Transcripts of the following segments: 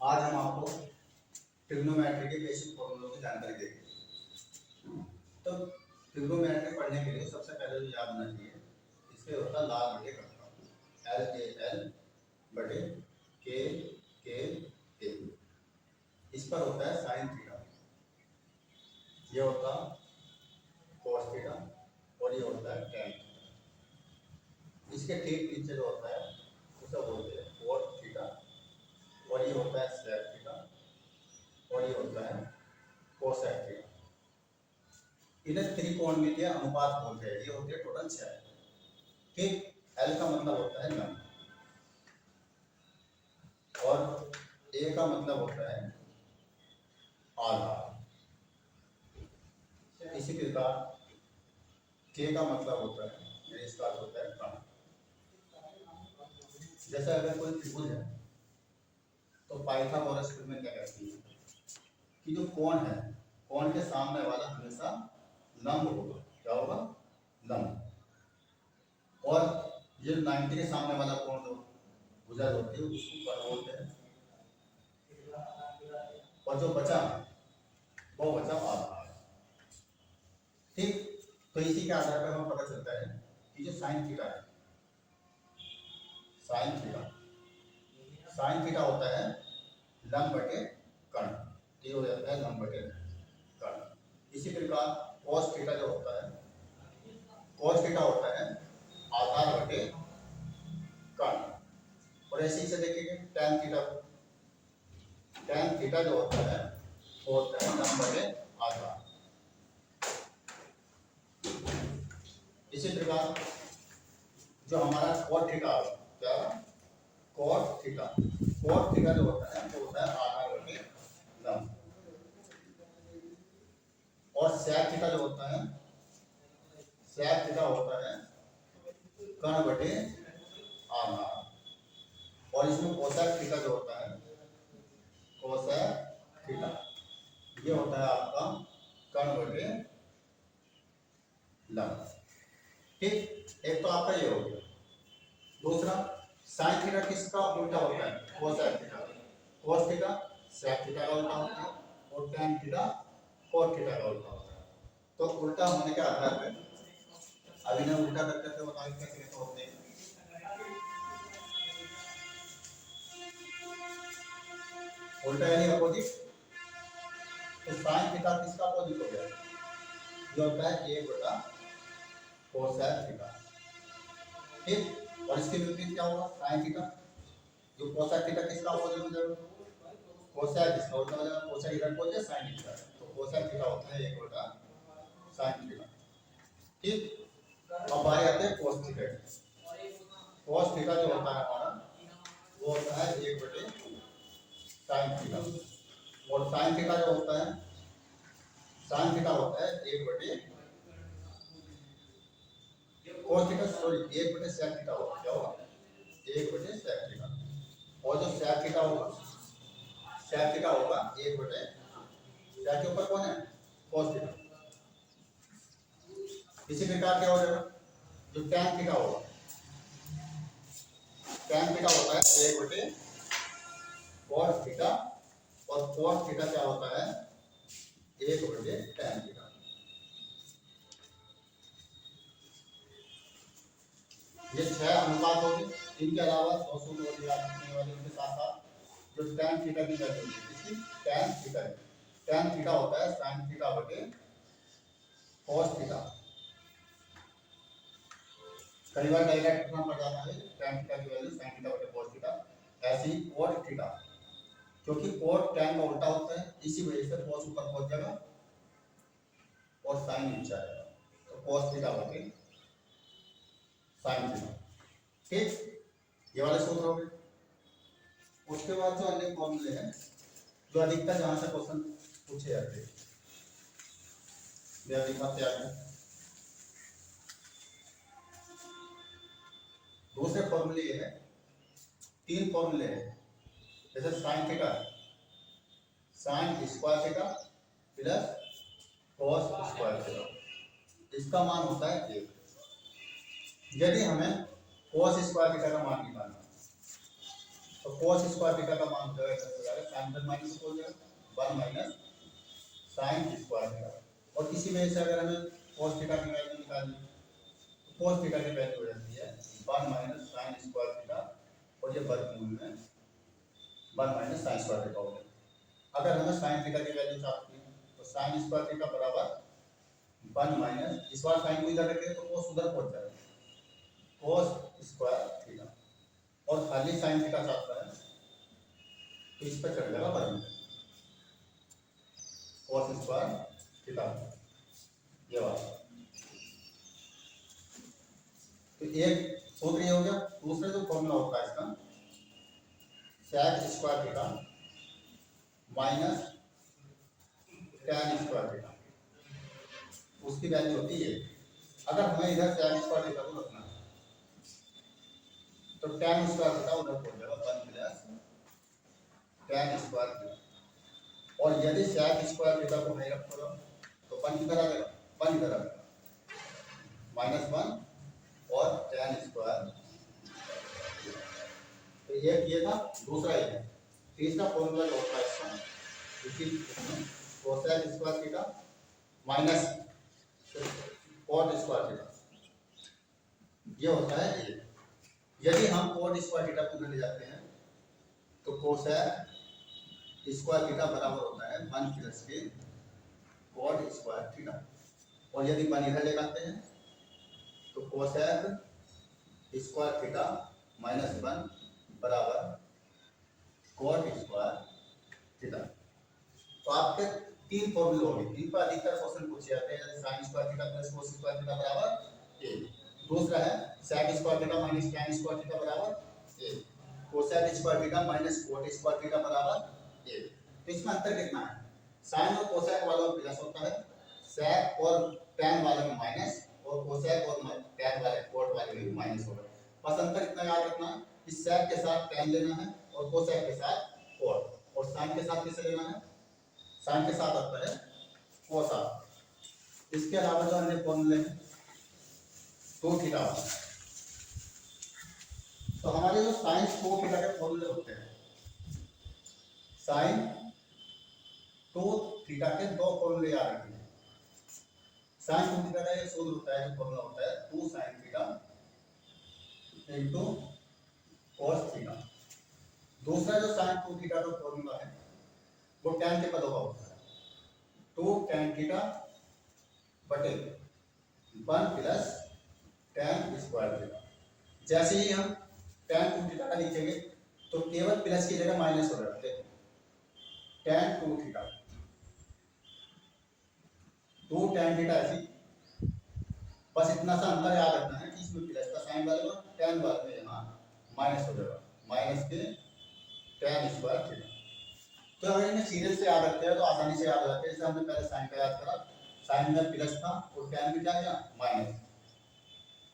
आज हम आपको ट्रिग्नोमेट्री के बेसिक फॉर्मूलों की जानकारी देंगे। तो ट्रिग्नोमेट्री पढ़ने के लिए सबसे पहले जो याद होना चाहिए, इसके होता है लाल बटे कट्टा, एल के एल बटे के के। इस पर होता है साइन थीटा, ये होता कोस थीटा और ये होता है टेन थीटा। इसके ठीक नीचे जो होता है उसे बोलते हैं कोट थीटा और ये होता है सेक थीटा और ये होता है कोसेक थीटा। इन्हें त्रिकोण में ये अनुपात बोलते हैं। ये होते हैं टोटल 6। ठीक, एल का मतलब होता है लंब और ए का मतलब होता है आधार। इसी प्रकार के का मतलब होता है, इसका अर्थ होता है कण। जैसे अगर कोई त्रिभुज है तो पाइथागोरस में क्या कहती है कि जो कोण है, कोण के सामने वाला हमेशा लंब होगा। क्या होगा? लंब। और ये 90 के सामने वाला कोण जो भुजा होती है उसको कण बोलते हैं। और जो बचा वो बचा आधार। ठीक, तो इसी के आधार पर हमें पता चलता है कि जो साइन थीटा है, साइन थीटा होता है लंब बटे कण। ये हो जाता है लंब बटे कण। इसी प्रकार cos थीटा जो होता है, cos थीटा होता है आधार बटे कण। और ऐसे ही से देखेंगे tan थीटा, tan थीटा जो होता है वो होता है लंब बटे आधार। इसी प्रकार जो हमारा cot थीटा, क्या cot थीटा जो होता है वो होता है आधार बटे लंब। और sec थीटा जो होता है, sec थीटा होता है कण बटे आधार। और इसमें कोसेक थीटा जो होता है, कोसेक थीटा ये होता है आपका कण बटे लंब। ठीक, एक तो आपका ये हो गया। दूसरा साइन थीटा किसका उल्टा होता है? Cosec theta. Cos theta sec theta का उल्टा होता है और tan थीटा कोट थीटा का उल्टा होता है। तो उल्टा होने के आधार पर अब इन्हें उल्टा करके बताओ कैसे कैसे होते हैं। उल्टा यानी अपोजिट। तो साइन थीटा किसका अपोजिट हो गया? ये होता है a बटा कोसेक थीटा। ठीक, और इसके विपरीत क्या होगा? Sine theta. जो कोसेक थीटा किसका अपोजिट हो जाएगा? कोसेक इसका उल्टा हो जाएगा। कोसेक इधर पहुंचे साइन थीटा, तो कोसेक थीटा होता है 1 बटा साइन थीटा। ठीक, अब बारी आते हैं कोस थीटा। कोस थीटा जो होता है हमारा वो होता है 1 बटे साइन थीटा। और साइन थीटा जो होता है, साइन थीटा होता है 1 बटे कोस थीटा, सॉरी 1 बटे सेक थीटा होगा। क्या होगा? 1 बटे सेक थीटा। और जो सेक थीटा होगा, सेक थीटा होगा 1 बटे, सेक के ऊपर कौन है? Cos theta. इसी प्रकार क्या हो जाएगा? जो tan थीटा होगा, tan थीटा होता है 1 बटे cos थीटा और cos थीटा क्या होता है? 1 बटे tan थीटा। ये 6 अनुपात हो गए। इनके अलावा 200 और याद रखने वाले उनके साथ साथ जो tan थीटा की वैल्यू होती है, इसकी tan थीटा है। tan थीटा होता है sin थीटा बटे cos थीटा। कई बार डायरेक्ट फॉर्म पड़ जाता है tan थीटा की वैल्यू sin थीटा बटे cos थीटा। ऐसे ही cot थीटा, क्योंकि cot tan का उल्टा होता है, इसी वजह से cos ऊपर पहुंच जाएगा और sin नीचे आएगा, तो cos थीटा बटे sin थीटा। ठीक, ये वाले सूत्र हो गए। उसके बाद जो अन्य फॉर्मूले हैं जो अधिकतर जहां से क्वेश्चन पूछे जाते हैं, तैयार है। दूसरे फॉर्मूले ये है, 3 फॉर्मूले हैं। जैसे sine theta, sine square theta plus cos square theta, इसका मान होता है 1। यदि हमें कॉस स्क्वायर थीटा का मान निकालना तो कॉस स्क्वायर थीटा का मान हो जाएगा साइन प्लस माइनस हो जाएगा 1 माइनस साइन स्क्वायर थीटा। और इसी वजह से अगर हमें cos थीटा की वैल्यू निकालनी है तो cos थीटा की वैल्यू हो जाती है 1 माइनस साइन स्क्वायर थीटा और ये वर्गमूल में 1 माइनस साइन स्क्वायर थीटा हो गया। अगर हमें साइन थीटा की वैल्यू चाहिए तो साइन स्क्वायर थीटा बराबर 1 माइनस, इस बार साइन को इधर रखें तो cos उधर पहुंच जाएगा cos स्क्वायर थीटा, और खाली साइन थीटा चाहता है तो इस पर चढ़ जाएगा वर्गमूल cos स्क्वायर थीटा, ये बात। तो एक सूत्र ये हो गया। दूसरा जो फॉर्मूला होता है इसका sec square theta minus tan square theta, उसकी वैल्यू होती है। अगर हमें इधर sec स्क्वायर थीटा को रखना है तो tan स्क्वायर थीटा उधर पहुंच जाएगा 1 प्लस tan स्क्वायर थीटा, और यदि sec स्क्वायर थीटा को नहीं रखोगे तो 1 किधर आ जाएगा, 1 इधर आ जाएगा -1 और tan स्क्वायर। तो ये था, दूसरा ये है। तीसरा फॉर्मूला जो होता है इसका cosec square theta minus cot square theta, ये होता है ये। यदि हम cot स्क्वायर थीटा को ले जाते हैं तो cosec स्क्वायर थीटा बराबर होता है 1 प्लस के cot स्क्वायर थीटा, और यदि 1 इधर ले जाते हैं तो cosec स्क्वायर थीटा माइनस 1 बराबर cot स्क्वायर थीटा। तो आपके तीन फॉर्मूले हो गए, इन पर अधिकतर क्वेश्चन पूछे जाते हैं, जैसे sin square theta plus cos square theta बराबर a। दूसरा है sec square theta minus tan square theta बराबर a, cosec square theta minus cot square theta बराबर a। तो इसमें अंतर कितना है, sin और cosec वाला में प्लस होता है, sec और tan वाले में माइनस, और cosec और tan वाले cot वाले में माइनस होगा। बस अंतर इतना याद रखना है कि sec के साथ tan लेना है और cosec के साथ cot, और sin के साथ किसे लेना है, sin के साथ आता है cos। इसके अलावा जो अन्य फॉर्मूले हैं तो थीटा, तो हमारे जो sin को थीटा के फॉर्मूले होते हैं, sin तो थीटा के दो फॉर्मूले याद रखिए। sin को थीटा का एक सूत्र होता है, जो फॉर्मूला होता है 2 sin theta into cos theta. दूसरा जो sin को थीटा का फॉर्मूला है वो tan के पदों का होता है, 2 tan थीटा बटे 1 प्लस tan स्क्वायर थीटा। जैसे ही हम tan 2 थीटा का लिखेंगे तो केवल प्लस की जगह माइनस हो जाता है, tan 2 थीटा 2 tan थीटा ऐसी। बस इतना सा अंतर याद रखना है कि इसमें प्लस का साइन वाले में tan वाले में यहाँ माइनस हो जाएगा, माइनस के tan स्क्वायर थीटा। तो अगर इन्हें सीरियल से याद रखते हैं तो आसानी से याद हो जाते हैं। जैसे हमने पहले साइन का याद करा, साइन में प्लस था और tan में क्या किया, माइनस।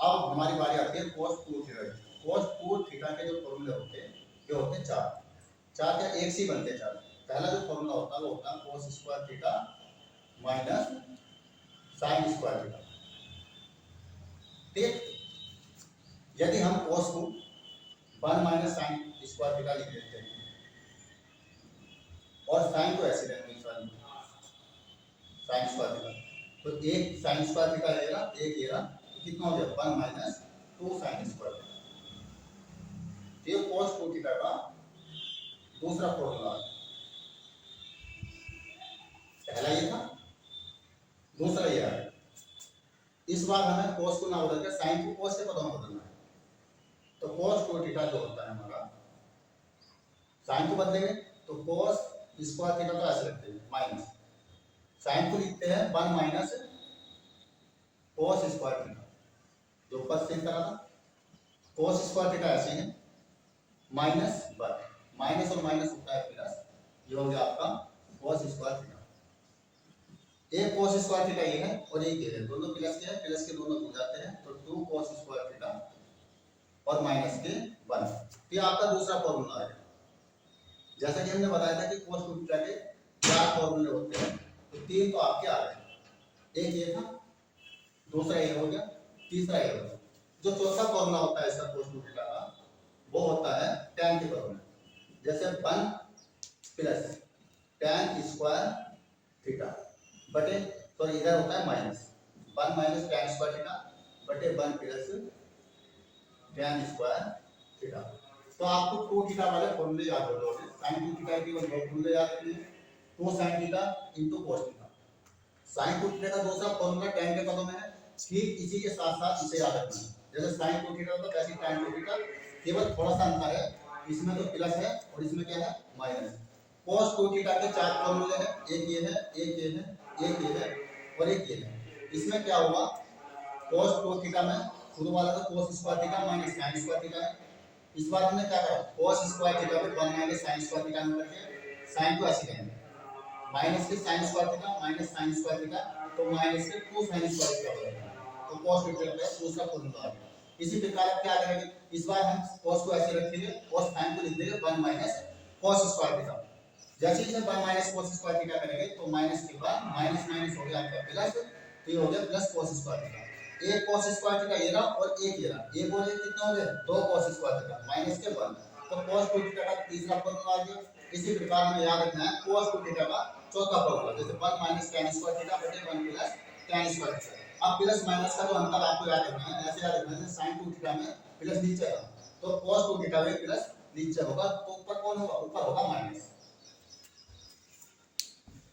अब हमारी बारी आती है cos 2 थीटा। cos 2 थीटा के जो फॉर्मूले होते हैं ये होते हैं चार क्या एक से बनते हैं चार। पहला जो फॉर्मूला होता है वो होता है cos square theta minus sin square theta. ठीक, यदि हम cos को 1 माइनस sin स्क्वायर थीटा लिख देते हैं और sin को ऐसे लेंगे sin स्क्वायर थीटा, तो एक sin स्क्वायर थीटा रहेगा, एक ये रहा, तो कितना हो गया 1 माइनस 2 sin स्क्वायर थीटा। ये cos 2 थीटा का दूसरा फॉर्मूला है। पहला ये था, दूसरा ये है। इस बार हमें cos को ना बदल के sin को cos से पदों में बदलना है। तो cos 2 थीटा जो होता है हमारा, sin को बदलेंगे तो cos स्क्वायर थीटा तो ऐसे रखते हैं माइनस, sin को लिखते हैं 1 माइनस cos स्क्वायर थीटा, जो ऊपर से करा था। cos स्क्वायर थीटा ऐसे है माइनस 1, माइनस और माइनस होता है प्लस, ये हो गया आपका cos स्क्वायर थीटा। एक cos स्क्वायर थीटा ये है और एक ये है, दोनों प्लस के हैं, प्लस के दोनों हो जाते हैं, तो 2 cos स्क्वायर थीटा और माइनस के 1। ये आपका दूसरा फॉर्मूला है। जैसा कि हमने बताया था कि cos 2 थीटा के 4 फॉर्मूले होते हैं, तो 3 तो आपके आ गए, एक ये था, दूसरा ये हो गया, तीसरा ये हो गया। जो चौथा फॉर्मूला होता है इसका cos 2 थीटा का वो होता है tan के पदों में। जैसे 1 प्लस tan स्क्वायर थीटा बटे, तो इधर होता है minus 1 minus tan square theta बटे 1 प्लस tan स्क्वायर थीटा। तो आपको 2 थीटा वाले फॉर्मूले याद हो जाओगे। sin 2 थीटा की दो फॉर्मूले याद रखिए, 2 sin theta into cos theta. sin 2 theta का दूसरा फॉर्मूला tan के पदों में है, ठीक इसी के साथ साथ इसे याद रखना है। जैसे sin 2 थीटा होता है वैसे tan 2 थीटा, केवल थोड़ा सा अंतर है, इसमें तो प्लस है और इसमें क्या है माइनस। cos 2 थीटा के 4 फॉर्मूले हैं, एक ये है, एक ये है, एक ये है और एक ये है। इसमें क्या हुआ, cos 2 थीटा में शुरू वाला तो cos square theta minus sin square theta है। इस बार हमने क्या करा, cos स्क्वायर थीटा को 1 माइनस sin स्क्वायर थीटा में रखे, sin को ऐसे कहेंगे माइनस के sin square theta minus sin square theta, तो माइनस के 2 sin स्क्वायर थीटा हो जाएगा। तो cos थीटा का दूसरा फॉर्मूला आ गया। इसी प्रकार अब क्या करेंगे, इस बार हम cos को ऐसे रखेंगे, cos sin को लिख देंगे 1 माइनस cos स्क्वायर थीटा। जैसे ही 1 माइनस cos स्क्वायर थीटा करेंगे तो माइनस के बाद माइनस माइनस हो गया आपका प्लस, तो ये हो गया प्लस cos स्क्वायर थीटा। एक cos स्क्वायर थीटा ये रहा और एक ये रहा, एक और एक कितना हो गया 2 cos स्क्वायर थीटा माइनस के 1, तो cos 2 थीटा का तीसरा फॉर्मूला आ गया। इसी प्रकार हमें याद रखना है cos 2 थीटा का चौथा फॉर्मूला, जैसे 1 माइनस tan स्क्वायर थीटा बटे 1 प्लस tan स्क्वायर थीटा। अब प्लस माइनस का जो अंतर आपको याद रखना है, ऐसे याद रखना है जैसे sin 2 थीटा में प्लस नीचे था तो cos 2 थीटा में प्लस नीचे होगा, तो ऊपर कौन होगा, ऊपर होगा माइनस।